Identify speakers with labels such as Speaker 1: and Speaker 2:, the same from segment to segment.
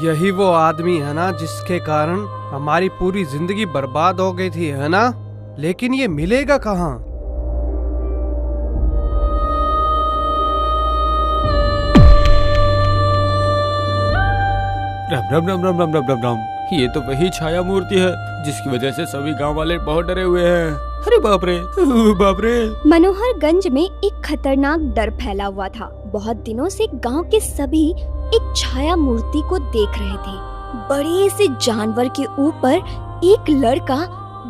Speaker 1: यही वो आदमी है ना जिसके कारण हमारी पूरी जिंदगी बर्बाद हो गई थी, है ना? लेकिन ये मिलेगा कहाँ?
Speaker 2: राम राम राम राम राम राम राम राम। ये तो वही छाया मूर्ति है जिसकी वजह से सभी गांव वाले बहुत डरे हुए हैं। अरे बाप रे, बाप रे।
Speaker 3: मनोहरगंज में एक खतरनाक डर फैला हुआ था। बहुत दिनों से गांव के सभी एक छाया मूर्ति को देख रहे थे। बड़े से जानवर के ऊपर एक लड़का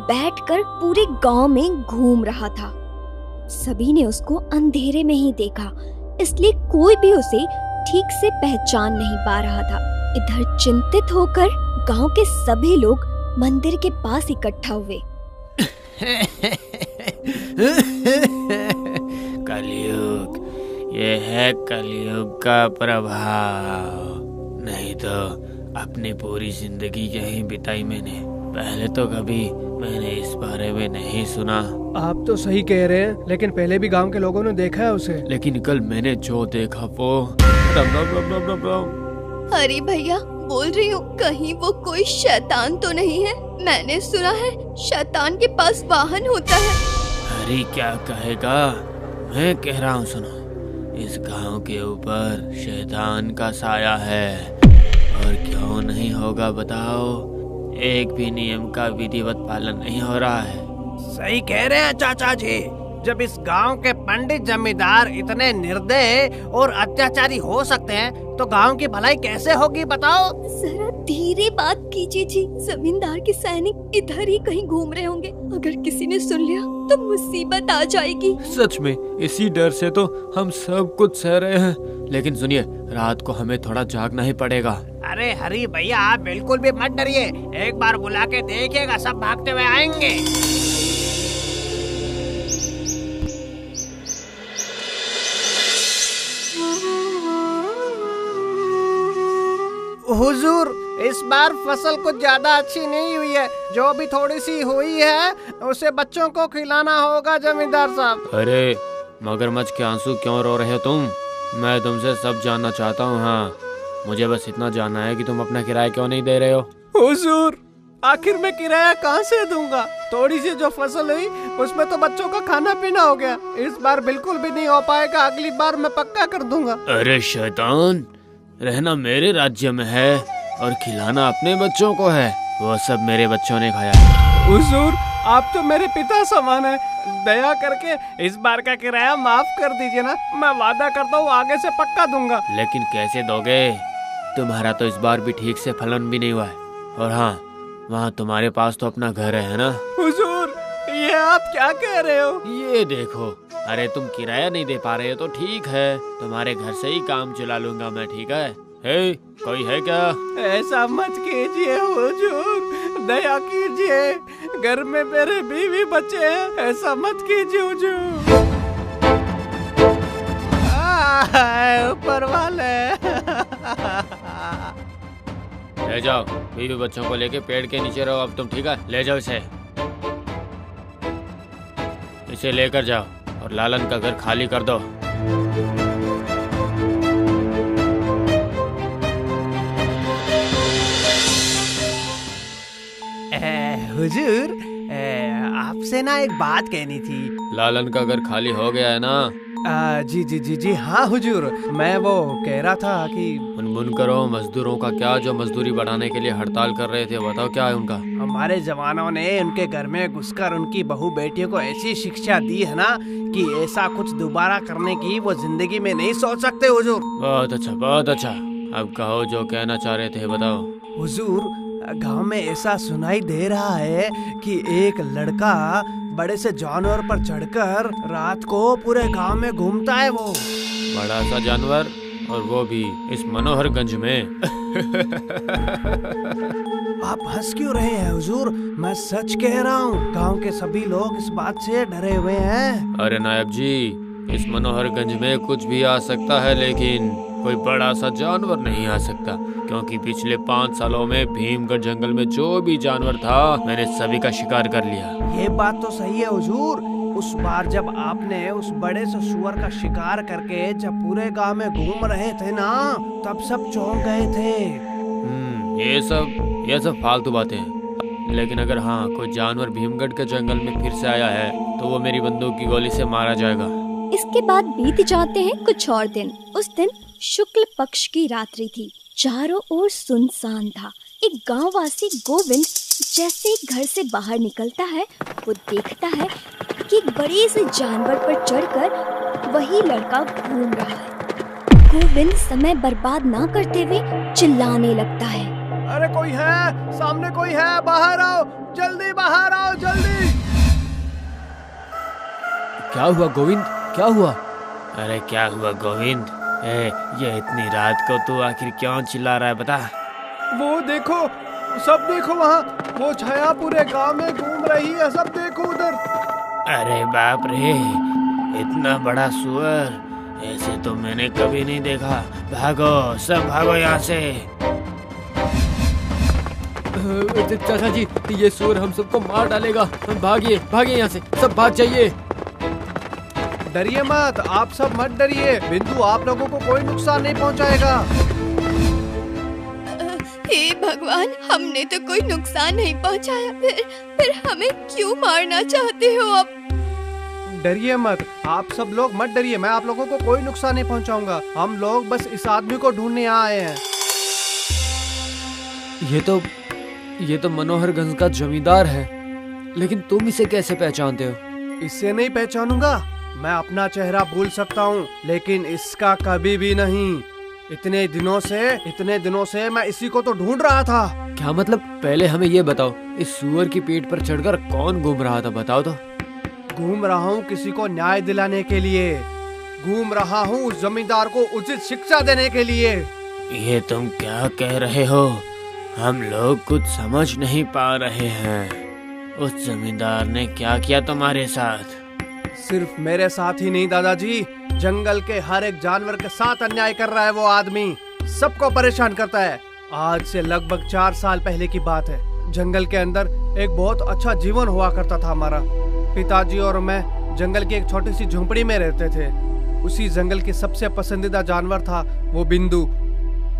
Speaker 3: बैठकर पूरे गांव में घूम रहा था। सभी ने उसको अंधेरे में ही देखा, इसलिए कोई भी उसे ठीक से पहचान नहीं पा रहा था। इधर चिंतित होकर गांव के सभी लोग मंदिर के पास इकट्ठा हुए।
Speaker 2: कलयुग, ये है कलयुग का प्रभाव। नहीं तो अपनी पूरी जिंदगी यहीं बिताई मैंने। पहले तो कभी मैंने इस बारे में नहीं सुना।
Speaker 1: आप तो सही कह रहे हैं, लेकिन पहले भी गांव के लोगों ने देखा है उसे।
Speaker 2: लेकिन कल मैंने जो देखा वो राम राम राम राम राम राम।
Speaker 3: अरे भैया, बोल रही हूँ, कहीं वो कोई शैतान तो नहीं है? मैंने सुना है शैतान के पास वाहन होता है।
Speaker 2: अरे क्या कहेगा, मैं कह रहा हूँ सुनो। इस गांव के ऊपर शैतान का साया है। और क्यों नहीं होगा बताओ? एक भी नियम का विधिवत पालन नहीं हो रहा है।
Speaker 1: सही कह रहे हैं चाचा जी। जब इस गांव के पंडित जमींदार इतने निर्दयी और अत्याचारी हो सकते हैं, तो गांव की भलाई कैसे होगी बताओ?
Speaker 3: जरा धीरे बात कीजिए जी। जमींदार के सैनिक इधर ही कहीं घूम रहे होंगे। अगर किसी ने सुन लिया तो मुसीबत आ जाएगी।
Speaker 2: सच में इसी डर से तो हम सब कुछ सह रहे हैं। लेकिन सुनिए, रात को हमें थोड़ा जागना ही पड़ेगा।
Speaker 1: अरे हरी भैया, आप बिल्कुल भी मत डरिए। एक बार बुला के देखिएगा, सब भागते हुए आएंगे। हुजूर, इस बार फसल कुछ ज्यादा अच्छी नहीं हुई है। जो भी थोड़ी सी हुई है उसे बच्चों को खिलाना होगा जमींदार साहब।
Speaker 2: अरे मगरमच्छ के आंसू क्यों रो रहे हो तुम? मैं तुमसे सब जानना चाहता हूँ। हाँ, मुझे बस इतना जानना है कि तुम अपना किराया क्यों नहीं दे रहे हो?
Speaker 1: हुजूर, आखिर मैं किराया कहाँ से दूंगा? थोड़ी सी जो फसल हुई उसमें तो बच्चों का खाना पीना हो गया। इस बार बिल्कुल भी नहीं हो पाएगा, अगली बार मैं पक्का कर दूंगा।
Speaker 2: अरे शैतान, रहना मेरे राज्य में है और खिलाना अपने बच्चों को है। वो सब मेरे बच्चों ने खाया।
Speaker 1: हुजूर, आप तो मेरे पिता समान है। दया करके इस बार का किराया माफ कर दीजिए ना। मैं वादा करता हूँ आगे से पक्का दूंगा।
Speaker 2: लेकिन कैसे दोगे? तुम्हारा तो इस बार भी ठीक से फलन भी नहीं हुआ है। और हाँ, वहाँ तुम्हारे पास तो अपना घर है ना?
Speaker 1: हुजूर, ये आप क्या कह रहे हो?
Speaker 2: ये देखो, अरे तुम किराया नहीं दे पा रहे हो तो ठीक है, तुम्हारे घर से ही काम चला लूंगा मैं, ठीक है? हे, कोई है क्या?
Speaker 1: ऐसा मत कीजिए हुजूर, दया कीजिए। घर में मेरे बीवी बच्चे हैं, ऐसा मत कीजिए हुजूर। ऊपर वाले।
Speaker 2: ले जाओ, बीवी बच्चों को लेके पेड़ के नीचे रहो अब तुम, ठीक है? ले जाओ इसे लेकर जाओ और लालन का घर खाली कर दो।
Speaker 1: हुजूर, आपसे ना एक बात कहनी थी।
Speaker 2: लालन का घर खाली हो गया है ना?
Speaker 1: जी जी जी जी हाँ हुजूर, मैं वो कह रहा था कि
Speaker 2: मुनमुन करो मजदूरों का क्या, जो मजदूरी बढ़ाने के लिए हड़ताल कर रहे थे, बताओ क्या है उनका?
Speaker 1: हमारे जवानों ने उनके घर में घुसकर उनकी बहू बेटियों को ऐसी शिक्षा दी है ना कि ऐसा कुछ दोबारा करने की वो जिंदगी में नहीं सोच सकते हुजूर।
Speaker 2: बहुत अच्छा, बहुत अच्छा। अब कहो जो कहना चाह रहे थे, बताओ।
Speaker 1: हुजूर, गांव में ऐसा सुनाई दे रहा है कि एक लड़का बड़े से जानवर पर चढ़कर रात को पूरे गांव में घूमता है। वो
Speaker 2: बड़ा सा जानवर, और वो भी इस मनोहरगंज में।
Speaker 1: आप हंस क्यों रहे हैं हुजूर? मैं सच कह रहा हूँ, गांव के सभी लोग इस बात से डरे हुए हैं।
Speaker 2: अरे नायब जी, इस मनोहरगंज में कुछ भी आ सकता है, लेकिन कोई बड़ा सा जानवर नहीं आ सकता, क्योंकि पिछले 5 सालों में भीमगढ़ जंगल में जो भी जानवर था मैंने सभी का शिकार कर लिया।
Speaker 1: ये बात तो सही है हुजूर। उस बार जब आपने उस बड़े से सुअर का शिकार करके जब पूरे गांव में घूम रहे थे ना, तब सब चौंक गए थे।
Speaker 2: ये सब फालतू बातें हैं। लेकिन अगर हाँ कोई जानवर भीमगढ़ के जंगल में फिर से आया है तो वो मेरी बंदूक की गोली से मारा जाएगा।
Speaker 3: इसके बाद बीत जाते हैं कुछ और दिन। उस दिन शुक्ल पक्ष की रात्रि थी। चारों ओर सुनसान था। एक गांववासी गोविंद जैसे ही घर से बाहर निकलता है, वो देखता है कि एक बड़े से जानवर पर चढ़कर वही लड़का घूम रहा है। गोविंद समय बर्बाद ना करते हुए चिल्लाने लगता है,
Speaker 1: अरे कोई है, सामने कोई है, बाहर आओ, जल्दी बाहर आओ, जल्दी।
Speaker 2: क्या हुआ गोविंद, क्या हुआ? अरे क्या हुआ गोविंद? ये इतनी रात को तू आखिर क्यों चिल्ला रहा है, बता।
Speaker 1: वो देखो, सब देखो, वहाँ वो छाया पूरे गांव में घूम रही है, सब देखो उधर।
Speaker 2: अरे बाप रे, इतना बड़ा सुअर, ऐसे तो मैंने कभी नहीं देखा। भागो, सब भागो यहाँ से।
Speaker 4: चाचा जी, ये सुअर हम सबको मार डालेगा। भागिए, भागिए यहाँ से, सब भाग जाइए।
Speaker 1: डरिए मत, आप सब मत डरिए। बिंदु आप लोगों को कोई नुकसान नहीं पहुंचाएगा।
Speaker 3: हे भगवान, हमने तो कोई नुकसान नहीं पहुंचाया, फिर हमें क्यों मारना चाहते हो आप?
Speaker 1: डरिए मत, आप सब लोग मत डरिए, मैं आप लोगों को कोई नुकसान नहीं पहुंचाऊंगा। हम लोग बस इस आदमी को ढूंढने आए हैं।
Speaker 4: ये तो मनोहरगंज का जमींदार है, लेकिन तुम इसे कैसे पहचानते हो?
Speaker 1: इससे नहीं पहचानूंगा, मैं अपना चेहरा भूल सकता हूँ, लेकिन इसका कभी भी नहीं। इतने दिनों से मैं इसी को तो ढूंढ रहा था।
Speaker 4: क्या मतलब? पहले हमें ये बताओ, इस सुअर की पेट पर चढ़कर कौन घूम रहा था, बताओ तो।
Speaker 1: घूम रहा हूँ किसी को न्याय दिलाने के लिए, घूम रहा हूँ उस जमींदार को उचित शिक्षा देने के लिए।
Speaker 2: ये तुम क्या कह रहे हो? हम लोग कुछ समझ नहीं पा रहे हैं। उस जमींदार ने क्या किया तुम्हारे साथ?
Speaker 1: सिर्फ मेरे साथ ही नहीं दादाजी, जंगल के हर एक जानवर के साथ अन्याय कर रहा है वो आदमी, सबको परेशान करता है। आज से लगभग 4 साल पहले की बात है। जंगल के अंदर एक बहुत अच्छा जीवन हुआ करता था हमारा। पिताजी और मैं जंगल की एक छोटी सी झोंपड़ी में रहते थे। उसी जंगल की सबसे पसंदीदा जानवर था वो बिंदु।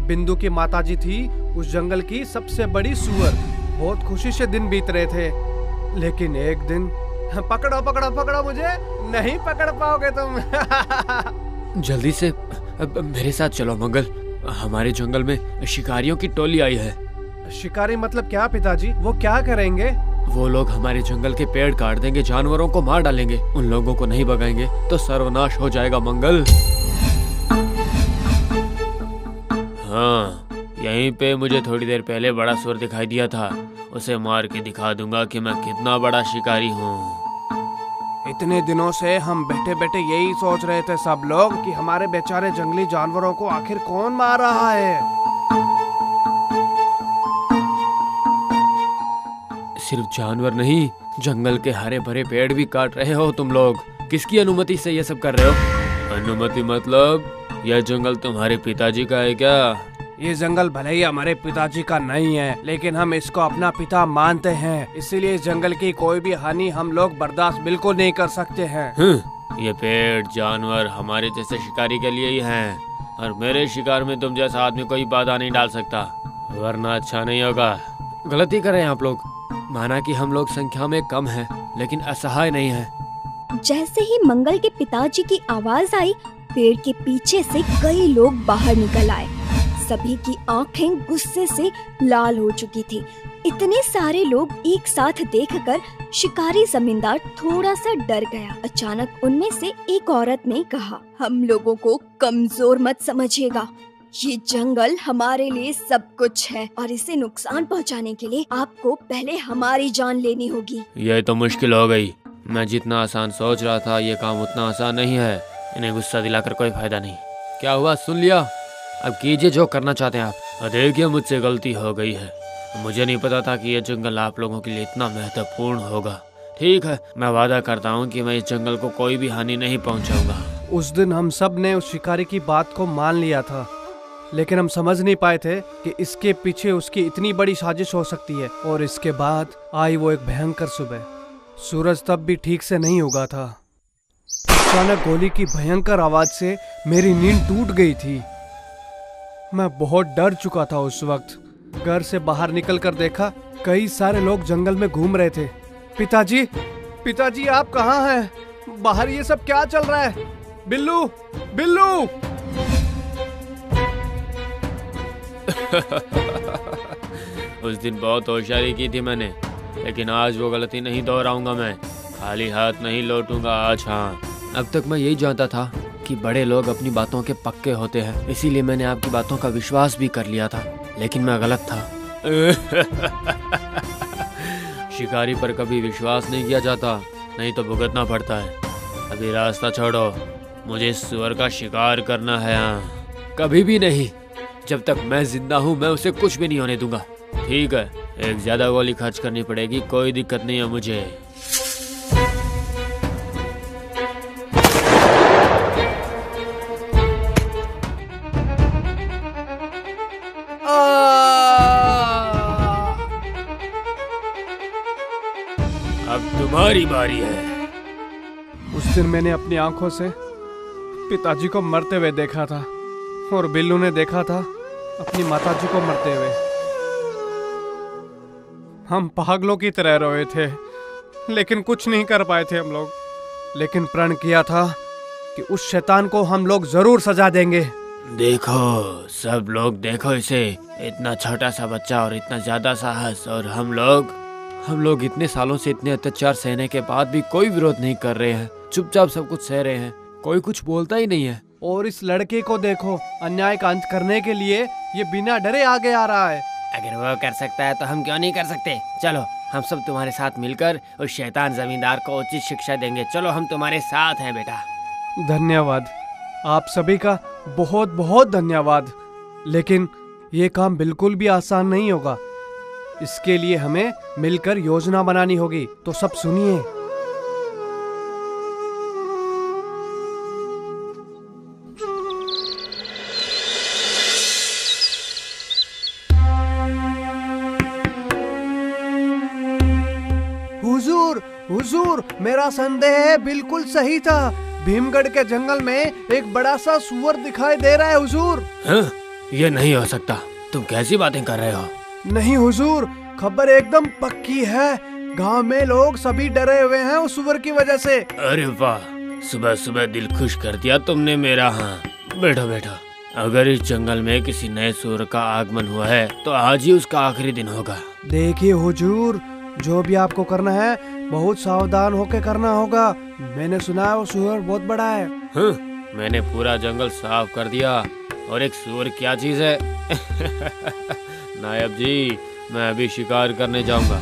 Speaker 1: बिंदु की माताजी थी उस जंगल की सबसे बड़ी सुअर। बहुत खुशी से दिन बीत रहे थे, लेकिन एक दिन पकड़ो मुझे, नहीं पकड़ पाओगे तुम।
Speaker 4: जल्दी से मेरे साथ चलो मंगल, हमारे जंगल में शिकारियों की टोली आई है।
Speaker 1: शिकारी मतलब क्या पिताजी? वो क्या करेंगे?
Speaker 4: वो लोग हमारे जंगल के पेड़ काट देंगे, जानवरों को मार डालेंगे। उन लोगों को नहीं भगाएंगे तो सर्वनाश हो जाएगा मंगल।
Speaker 2: हाँ, यहीं पे मुझे थोड़ी देर पहले बड़ा सुअर दिखाई दिया था। उसे मार के दिखा दूंगा कि मैं कितना बड़ा शिकारी हूँ।
Speaker 1: इतने दिनों से हम बैठे बैठे यही सोच रहे थे सब लोग कि हमारे बेचारे जंगली जानवरों को आखिर कौन मार रहा है।
Speaker 4: सिर्फ जानवर नहीं, जंगल के हरे भरे पेड़ भी काट रहे हो तुम लोग। किसकी अनुमति से ये सब कर रहे हो?
Speaker 2: अनुमति मतलब? यह जंगल तुम्हारे पिताजी का है क्या?
Speaker 1: ये जंगल भले ही हमारे पिताजी का नहीं है, लेकिन हम इसको अपना पिता मानते हैं। इसीलिए इस जंगल की कोई भी हानि हम लोग बर्दाश्त बिल्कुल नहीं कर सकते हैं।
Speaker 2: ये पेड़ जानवर हमारे जैसे शिकारी के लिए ही हैं, और मेरे शिकार में तुम जैसा आदमी कोई बाधा नहीं डाल सकता, वरना अच्छा नहीं होगा।
Speaker 4: गलती कर रहे हैं आप लोग। माना कि हम लोग संख्या में कम हैं, लेकिन असहाय नहीं हैं।
Speaker 3: जैसे ही मंगल के पिताजी की आवाज आई, पेड़ के पीछे से कई लोग बाहर निकल आए। सभी की आंखें गुस्से से लाल हो चुकी थी। इतने सारे लोग एक साथ देखकर शिकारी जमींदार थोड़ा सा डर गया। अचानक उनमें से एक औरत ने कहा, हम लोगों को कमजोर मत समझिएगा। ये जंगल हमारे लिए सब कुछ है, और इसे नुकसान पहुंचाने के लिए आपको पहले हमारी जान लेनी होगी।
Speaker 2: यह तो मुश्किल हो गई। मैं जितना आसान सोच रहा था, ये काम उतना आसान नहीं है। इन्हें गुस्सा दिलाकर कोई फायदा नहीं।
Speaker 4: क्या हुआ, सुन लिया? अब कीजिए जो करना चाहते हैं आप।
Speaker 2: देखिए, मुझसे गलती हो गई है। मुझे नहीं पता था कि ये जंगल आप लोगों के लिए इतना महत्वपूर्ण होगा। ठीक है, मैं वादा करता हूँ कि मैं इस जंगल को कोई भी हानि नहीं पहुँचाऊंगा।
Speaker 1: उस दिन हम सब ने उस शिकारी की बात को मान लिया था, लेकिन हम समझ नहीं पाए थे कि इसके पीछे उसकी इतनी बड़ी साजिश हो सकती है। और इसके बाद आई वो एक भयंकर सुबह। सूरज तब भी ठीक से नहीं उगा था। अचानक गोली की भयंकर आवाज से मेरी नींद टूट गई थी। मैं बहुत डर चुका था उस वक्त। घर से बाहर निकल कर देखा, कई सारे लोग जंगल में घूम रहे थे। पिताजी, पिताजी आप कहाँ हैं? बाहर ये सब क्या चल रहा है? बिल्लू, बिल्लू!
Speaker 2: उस दिन बहुत होशियारी की थी मैंने, लेकिन आज वो गलती नहीं दोहराऊंगा। मैं खाली हाथ नहीं लौटूंगा आज। हाँ,
Speaker 4: अब तक मैं यही जानता था कि बड़े लोग अपनी बातों के पक्के होते हैं, इसीलिए मैंने आपकी बातों का विश्वास भी कर लिया था, लेकिन मैं गलत था।
Speaker 2: शिकारी पर कभी विश्वास नहीं किया जाता, नहीं तो भुगतना पड़ता है। अभी रास्ता छोड़ो, मुझे सुअर का शिकार करना है। हाँ,
Speaker 4: कभी भी नहीं। जब तक मैं जिंदा हूँ मैं उसे कुछ भी नहीं होने दूंगा।
Speaker 2: ठीक है, एक ज्यादा गोली खर्च करनी पड़ेगी, कोई दिक्कत नहीं है मुझे। अब तुम्हारी बारी है।
Speaker 1: उस दिन मैंने अपनी आंखों से पिताजी को मरते हुए देखा था और बिल्लू ने देखा था अपनी माताजी को मरते हुए। हम पागलों की तरह रोए थे, लेकिन कुछ नहीं कर पाए थे हम लोग। लेकिन प्रण किया था कि उस शैतान को हम लोग जरूर सजा देंगे।
Speaker 2: देखो सब लोग, देखो इसे, इतना छोटा सा बच्चा और इतना ज्यादा साहस, और हम लोग
Speaker 4: इतने सालों से इतने अत्याचार सहने के बाद भी कोई विरोध नहीं कर रहे हैं, चुपचाप सब कुछ सह रहे हैं, कोई कुछ बोलता ही नहीं है।
Speaker 1: और इस लड़के को देखो, अन्याय का अंत करने के लिए ये बिना डरे आगे आ रहा है।
Speaker 2: अगर वो कर सकता है तो हम क्यों नहीं कर सकते? चलो हम सब तुम्हारे साथ मिलकर उस शैतान जमींदार को उचित शिक्षा देंगे। चलो हम तुम्हारे साथ हैं बेटा।
Speaker 1: धन्यवाद, आप सभी का बहुत बहुत धन्यवाद। लेकिन ये काम बिल्कुल भी आसान नहीं होगा। इसके लिए हमें मिलकर योजना बनानी होगी। तो सब सुनिए। हुजूर, मेरा संदेह बिल्कुल सही था। भीमगढ़ के जंगल में एक बड़ा सा सुअर दिखाई दे रहा है हुजूर।
Speaker 2: ये नहीं हो सकता, तुम कैसी बातें कर रहे हो?
Speaker 1: नहीं हुजूर, खबर एकदम पक्की है। गांव में लोग सभी डरे हुए हैं उस सुअर की वजह से।
Speaker 2: अरे वाह, सुबह सुबह दिल खुश कर दिया तुमने मेरा। हाँ बैठो बैठो। अगर इस जंगल में किसी नए सुअर का आगमन हुआ है तो आज ही उसका आखिरी दिन होगा।
Speaker 1: देखिए हुजूर, जो भी आपको करना है बहुत सावधान होकर करना होगा। मैंने सुना है वो सुअर बहुत बड़ा है।
Speaker 2: मैंने पूरा जंगल साफ कर दिया, और एक सुअर क्या चीज है? नायब जी, मैं अभी शिकार करने जाऊंगा।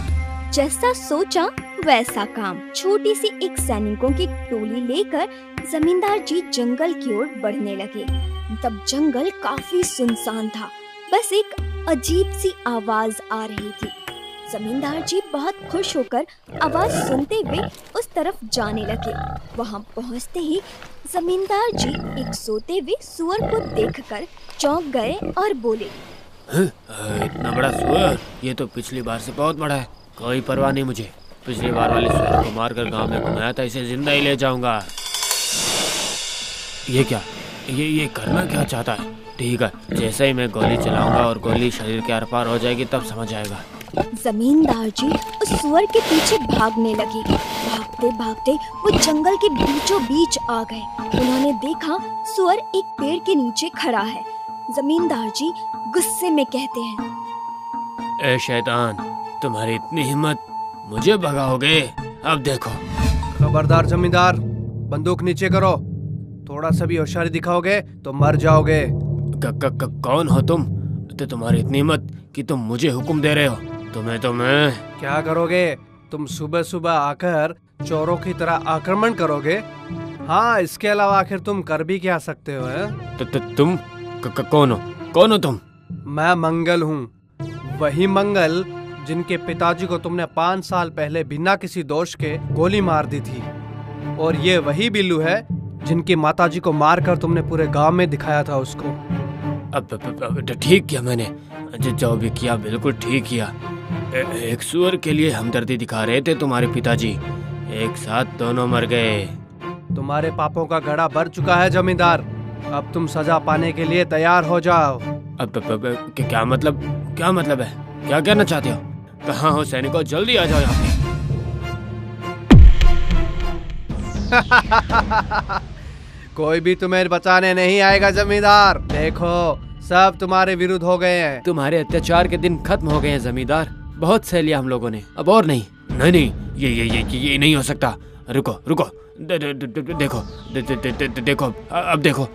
Speaker 3: जैसा सोचा वैसा काम। छोटी सी एक सैनिकों की टोली लेकर जमींदार जी जंगल की ओर बढ़ने लगे। तब जंगल काफी सुनसान था, बस एक अजीब सी आवाज आ रही थी। जमींदार जी बहुत खुश होकर आवाज सुनते हुए उस तरफ जाने लगे। वहां पहुंचते ही जमींदार जी एक सोते हुए सुअर को देखकर चौंक गए और बोले,
Speaker 2: इतना बड़ा सुअर? ये तो पिछली बार से बहुत बड़ा है। कोई परवाह नहीं मुझे, पिछली बार वाले सुअर को मारकर गांव में घुमाया था, इसे जिंदा ही ले जाऊंगा। ये क्या, ये करना क्या चाहता है? ठीक है, जैसे ही मैं गोली चलाऊंगा और गोली शरीर के आर पार हो जाएगी तब समझ आएगा।
Speaker 3: जमींदार जी उस सुअर के पीछे भागने लगे। भागते भागते वो जंगल के बीचों बीच आ गए। उन्होंने देखा सुअर एक पेड़ के नीचे खड़ा है। जमींदार जी गुस्से में कहते हैं,
Speaker 2: ए शैतान, तुम्हारी इतनी हिम्मत, मुझे भगाओगे? अब देखो।
Speaker 1: खबरदार जमींदार, बंदूक नीचे करो। थोड़ा सा भी होशियारी दिखाओगे तो मर जाओगे।
Speaker 2: कौन हो तुम? तो तुम्हारी इतनी हिम्मत कि तुम मुझे हुक्म दे रहे हो? तुम्हें तो मैं...
Speaker 1: क्या करोगे? तुम सुबह सुबह आकर चोरों की तरह आक्रमण करोगे? हाँ, इसके अलावा आखिर तुम कर भी क्या सकते हो?
Speaker 2: तुम कौन हो तुम?
Speaker 1: मैं मंगल हूँ, वही मंगल जिनके पिताजी को तुमने 5 साल पहले बिना किसी दोष के गोली मार दी थी। और ये वही बिल्लू है जिनकी माताजी को मारकर तुमने पूरे गांव में दिखाया था उसको।
Speaker 2: अब ठीक किया मैंने, जो भी किया बिल्कुल ठीक किया। एक सुअर के लिए हमदर्दी दिखा रहे थे तुम्हारे पिताजी, एक साथ दोनों मर गए।
Speaker 1: तुम्हारे पापों का घड़ा भर चुका है जमींदार, अब तुम सजा पाने के लिए तैयार हो जाओ।
Speaker 4: क्या मतलब है? क्या कहना चाहते हो? कहाँ हो सैनिकों, जल्दी आ जाओ यहाँ पे।
Speaker 1: कोई भी तुम्हें बचाने नहीं आएगा जमींदार। देखो सब तुम्हारे विरुद्ध हो गए हैं।
Speaker 4: तुम्हारे अत्याचार के दिन खत्म हो गए हैं जमींदार। बहुत सह लिया हम लोगों ने, अब और नहीं। नहीं, ये नहीं हो सकता। रुको, देखो, अब देखो।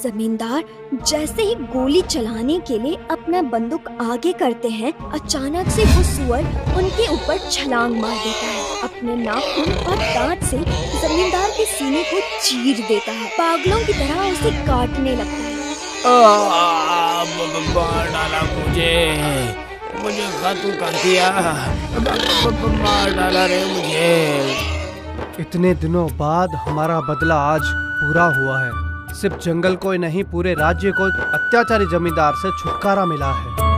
Speaker 3: जमींदार जैसे ही गोली चलाने के लिए अपना बंदूक आगे करते हैं, अचानक से वो सुअर उनके ऊपर छलांग मार देता है। अपने नाखून और दांत से जमींदार के सीने को चीर देता है, पागलों की तरह उसे काटने लगता है।
Speaker 2: मार डाला मुझे खत्म कर दिया, मार डाला रे मुझे।
Speaker 1: इतने दिनों बाद हमारा बदला आज पूरा हुआ है। सिर्फ जंगल को ही नहीं, पूरे राज्य को अत्याचारी जमींदार से छुटकारा मिला है।